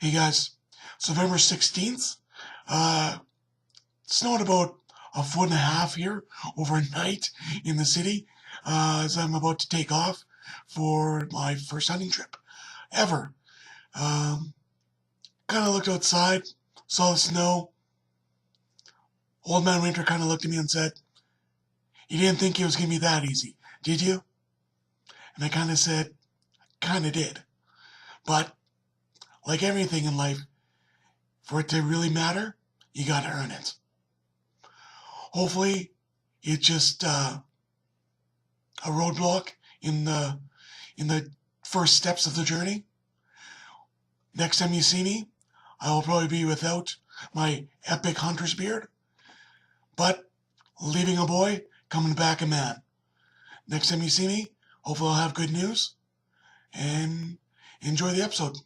Hey guys, it's November 16th. It snowed about a foot and a half here overnight in the city as I'm about to take off for my first hunting trip ever. Um, kind of looked outside, saw the snow. Old Man Winter kind of looked at me and said, "You didn't think it was going to be that easy, did you?" And I kind of said, "Kind of did." But like everything in life, for it to really matter, you got to earn it. Hopefully, it's just a roadblock in the first steps of the journey. Next time you see me, I will probably be without my epic hunter's beard, but leaving a boy, coming back a man. Next time you see me, hopefully I'll have good news, and enjoy the episode.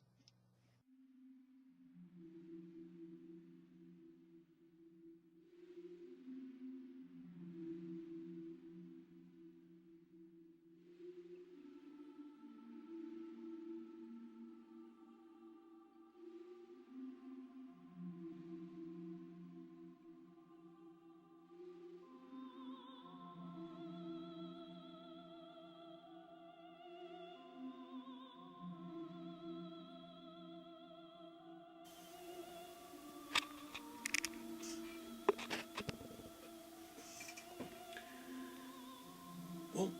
Well,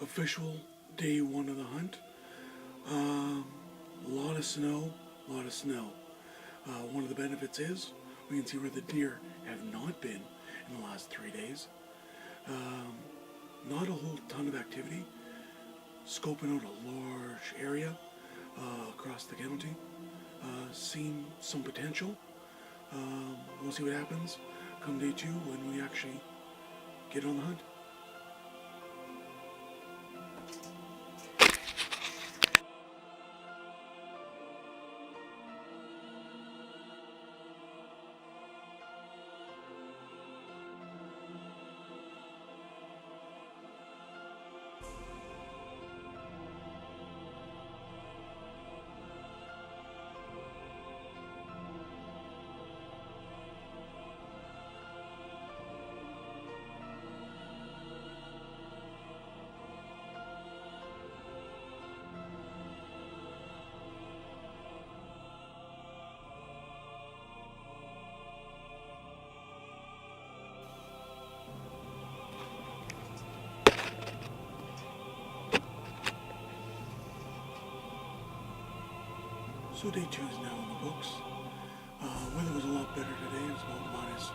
official day one of the hunt. A lot of snow, one of the benefits is we can see where the deer have not been in the last 3 days. Not a whole ton of activity. Scoping out a large area across the county. Seeing some potential. We'll see what happens come day two when we actually get on the hunt. So day two is now in the books. Weather was a lot better today. It was about minus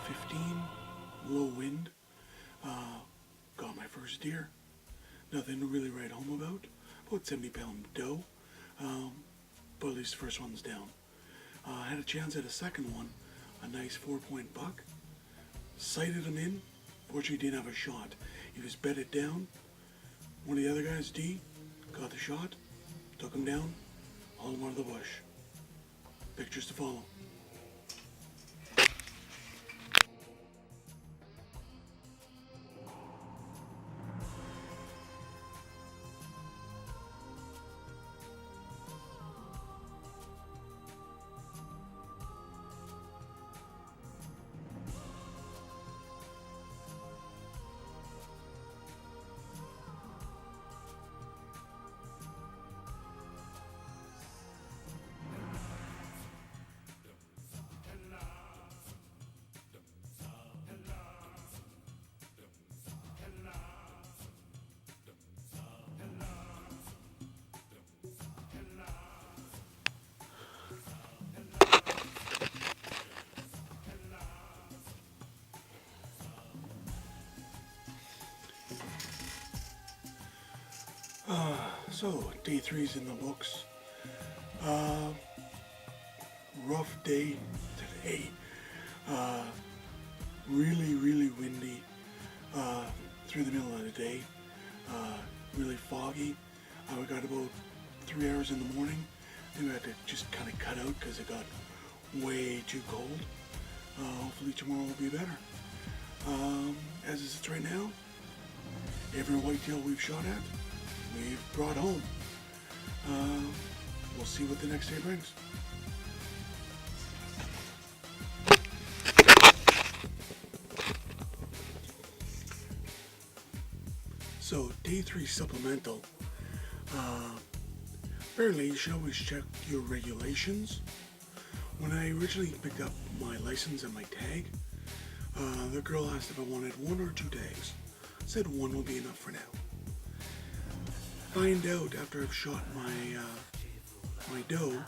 15, low wind. Got my first deer. Nothing to really write home about. About 70-pound doe. But at least the first one's down. Had a chance at a second one. A nice 4-point buck. Sighted him in. Fortunately, didn't have a shot. He was bedded down. One of the other guys, D, got the shot. Took him down. Hauled him out of the bush. Pictures to follow. So, day three's in the books. Rough day today. Really windy through the middle of the day. Really foggy. We got about 3 hours in the morning. Then we had to just kind of cut out because it got way too cold. Hopefully tomorrow will be better. As it sits right now, every whitetail we've shot at, we've brought home. we'll see what the next day brings. So, day 3 supplemental. Apparently, you should always check your regulations. When I originally picked up my license and my tag, the girl asked if I wanted 1 or 2 tags. I said 1 will be enough for now. Find out after I've shot my doe,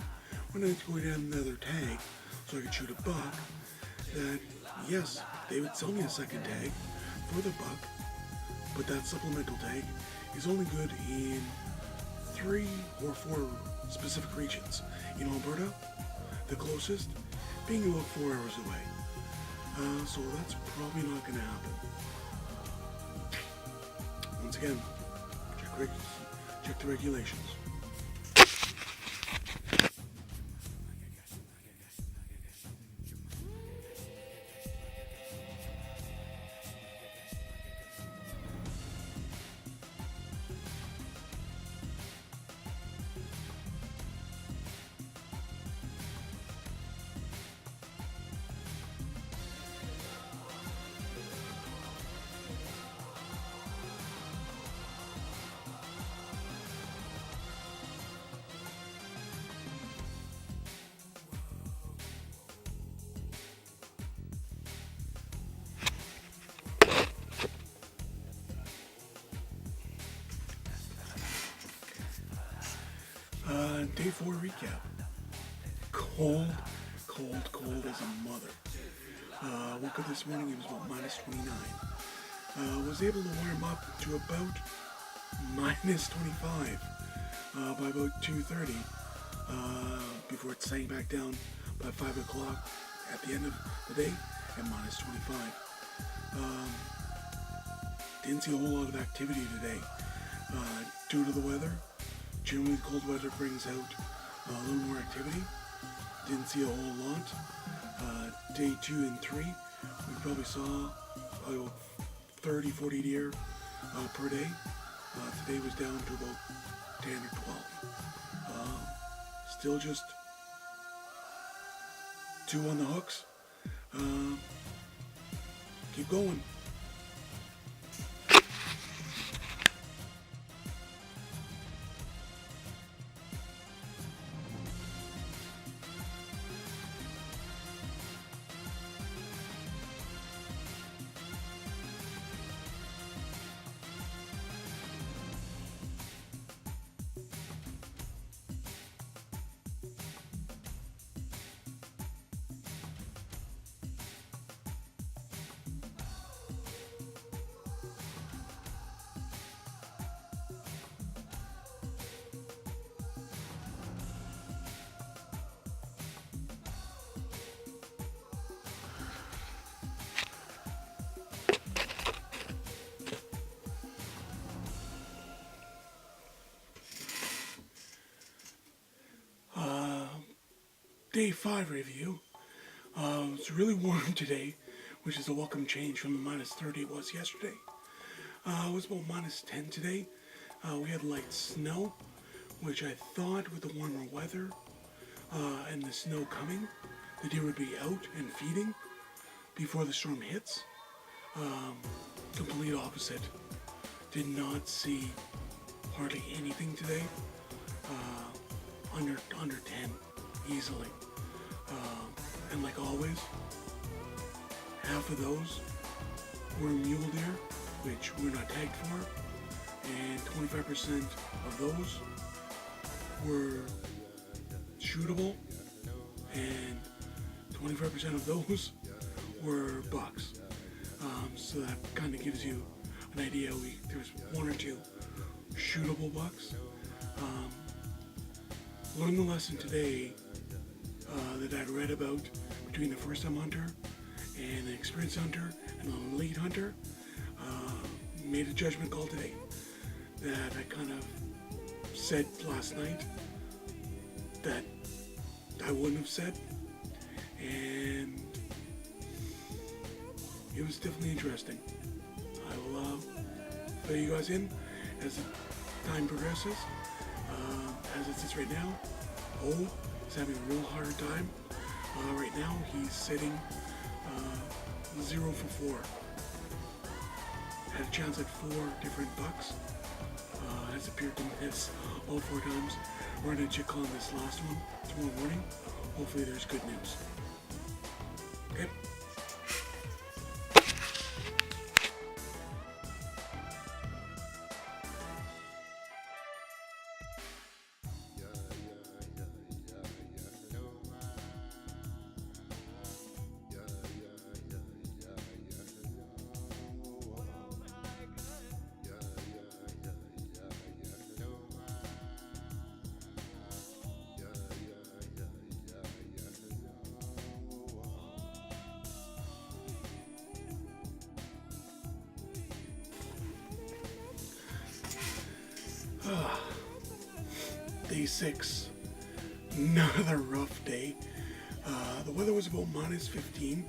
when I go get another tag so I could shoot a buck, that yes, they would sell me a second tag for the buck, but that supplemental tag is only good in 3 or 4 specific regions. In Alberta, the closest, being about 4 hours away. So that's probably not going to happen. Once again, check the regulations. Day 4 recap. Cold as a mother. Woke up this morning, it was about minus 29. Was able to warm up to about minus 25 by about 2:30 before it sank back down by 5 o'clock at the end of the day at minus 25. Didn't see a whole lot of activity today due to the weather. Generally, cold weather brings out a little more activity. Didn't see a whole lot. Day 2 and 3, we probably saw 30, 40 deer per day. Today was down to about 10 or 12. Still just 2 on the hooks. Keep going. Day 5 review. It's really warm today, which is a welcome change from the minus 30 it was yesterday. It was about minus 10 today. We had light snow, which I thought with the warmer weather and the snow coming, the deer would be out and feeding before the storm hits. Complete opposite. Did not see hardly anything today. Under 10 easily. And like always, half of those were mule deer, which we're not tagged for, and 25% of those were shootable, and 25% of those were bucks. So that kind of gives you an idea. There's 1 or 2 shootable bucks. Learned the lesson today that I'd read about between the first-time hunter and an experienced hunter and an elite hunter. Made a judgment call today that I kind of said last night that I wouldn't have said, and it was definitely interesting. I will fill you guys in as time progresses. As it sits right now, O is having a real hard time. Right now he's sitting 0 for 4. Had a chance at 4 different bucks. Has appeared to miss all 4 times. We're going to check on this last one tomorrow morning. Hopefully there's good news. Okay. Day 6, another rough day. The weather was about minus 15,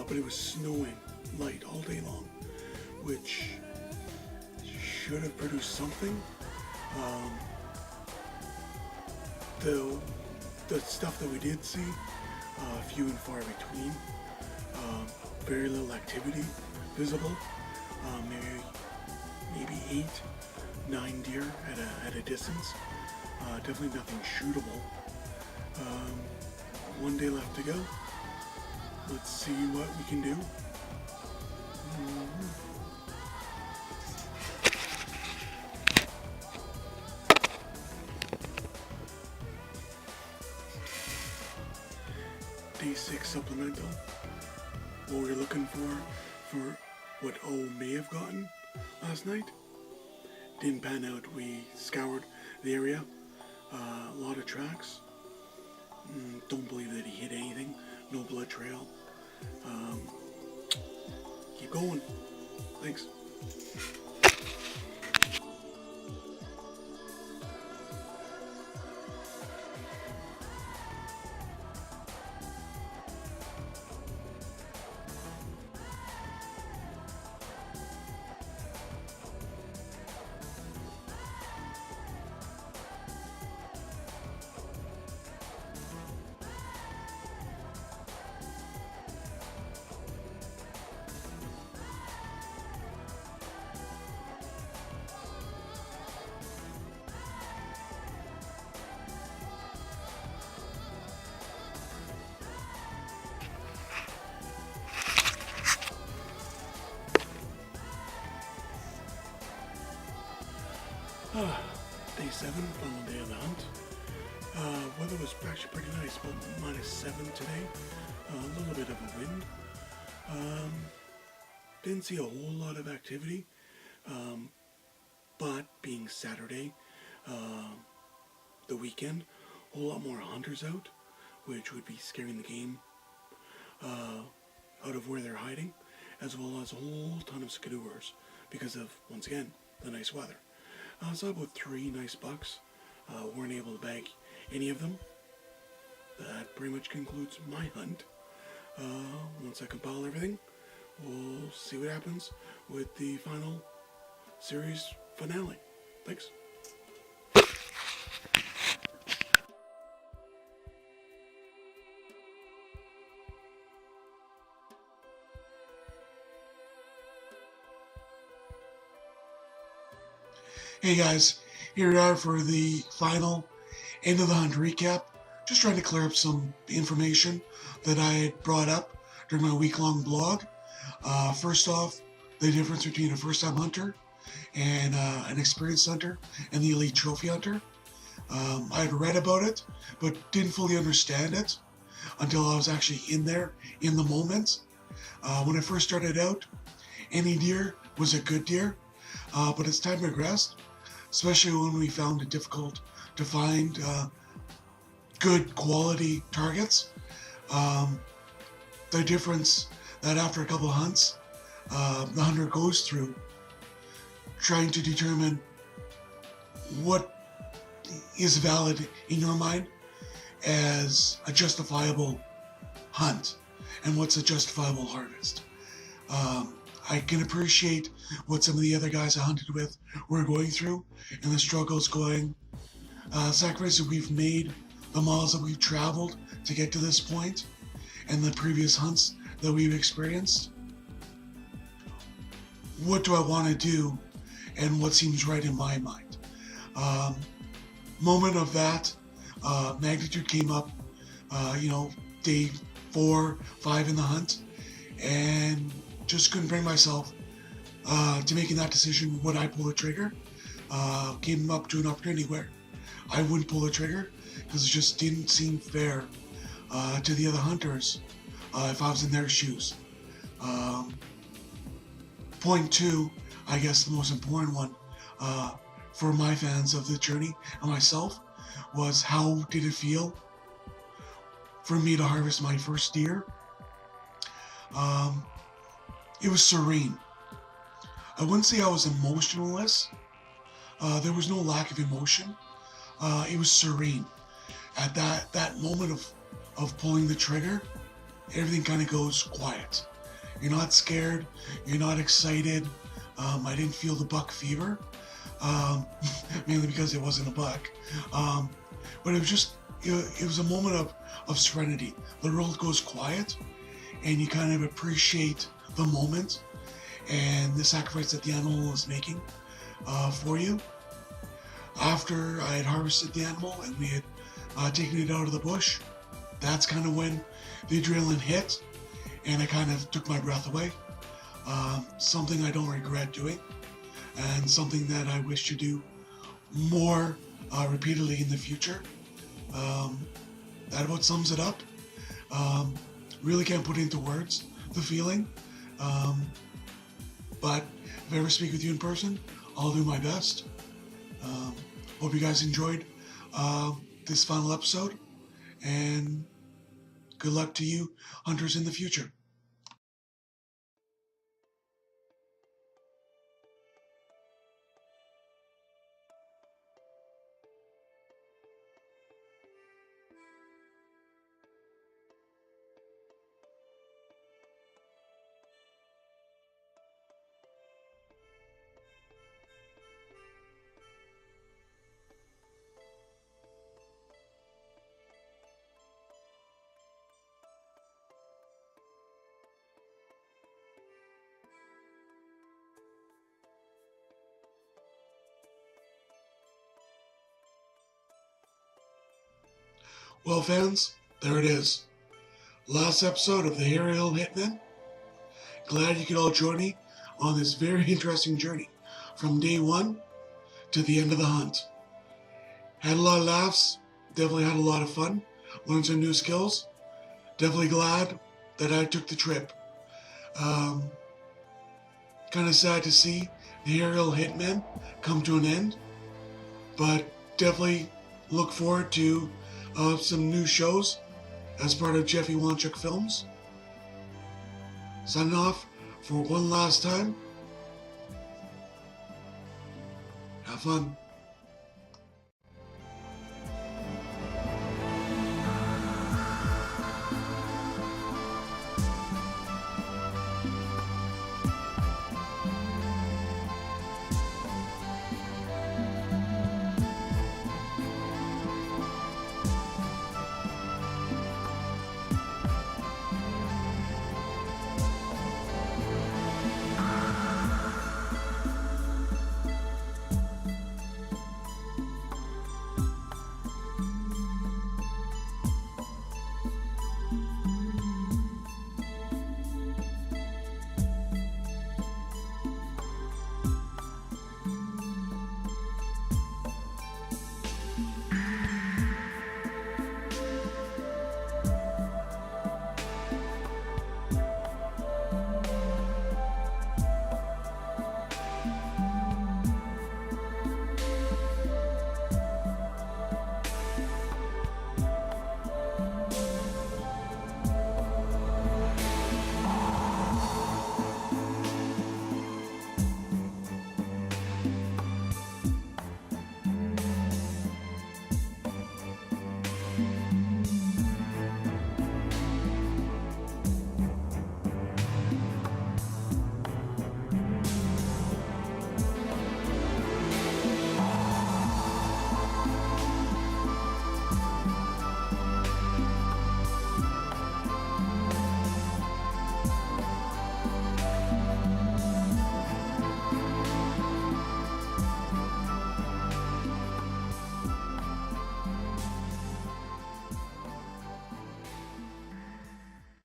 but it was snowing light all day long, which should have produced something. The stuff that we did see, few and far between. Very little activity visible. Maybe 8, 9 deer at a distance. Definitely nothing shootable. One day left to go. Let's see what we can do. Day 6 supplemental. What we're looking for what O may have gotten last night. Didn't pan out. We scoured the area. A lot of tracks. Don't believe that he hit anything. No blood trail. Keep going. Thanks. Day 7, final day of the hunt. Weather was actually pretty nice, about minus 7 today. A little bit of a wind. Didn't see a whole lot of activity, but being Saturday, the weekend, a whole lot more hunters out, which would be scaring the game out of where they're hiding, as well as a whole ton of skidooers because of, once again, the nice weather. Saw about 3 nice bucks. Weren't able to bag any of them. That pretty much concludes my hunt. Once I compile everything, we'll see what happens with the final series finale. Thanks. Hey guys, here we are for the final end of the hunt recap. Just trying to clear up some information that I had brought up during my week-long blog. First off, the difference between a first-time hunter and an experienced hunter and the elite trophy hunter. I had read about it, but didn't fully understand it until I was actually in there, in the moment. When I first started out, any deer was a good deer, but as time progressed, especially when we found it difficult to find good quality targets, the difference that after a couple of hunts, the hunter goes through trying to determine what is valid in your mind as a justifiable hunt and what's a justifiable harvest. I can appreciate what some of the other guys I hunted with were going through and the struggles sacrifices we've made the miles that we've traveled to get to this point and the previous hunts that we've experienced. What do I want to do and what seems right in my mind? Moment of that magnitude came up, day 4, 5 in the hunt, and just couldn't bring myself to making that decision. Would I pull the trigger? Came up to an opportunity where I wouldn't pull the trigger because it just didn't seem fair to the other hunters if I was in their shoes. Point 2, I guess the most important one for my fans of the journey and myself was, how did it feel for me to harvest my first deer? It was serene. I wouldn't say I was emotionless. There was no lack of emotion. It was serene. At that moment of pulling the trigger, everything kind of goes quiet. You're not scared. You're not excited. I didn't feel the buck fever, mainly because it wasn't a buck. But it was just, it was a moment of serenity. The world goes quiet, and you kind of appreciate the moment and the sacrifice that the animal is making for you. After I had harvested the animal and we had taken it out of the bush, that's kind of when the adrenaline hit, and it kind of took my breath away. Something I don't regret doing, and something that I wish to do more repeatedly in the future. That about sums it up. Really can't put into words the feeling, but if I ever speak with you in person, I'll do my best. Hope you guys enjoyed this final episode, and good luck to you hunters in the future. Well, fans, there it is. Last episode of the Hairy Hill Hitman. Glad you could all join me on this very interesting journey from day 1 to the end of the hunt. Had a lot of laughs, definitely had a lot of fun, learned some new skills. Definitely glad that I took the trip. Kind of sad to see the Hairy Hill Hitman come to an end, but definitely look forward to some new shows as part of Jeff Ewanchuk Films. Signing off for one last time. Have fun.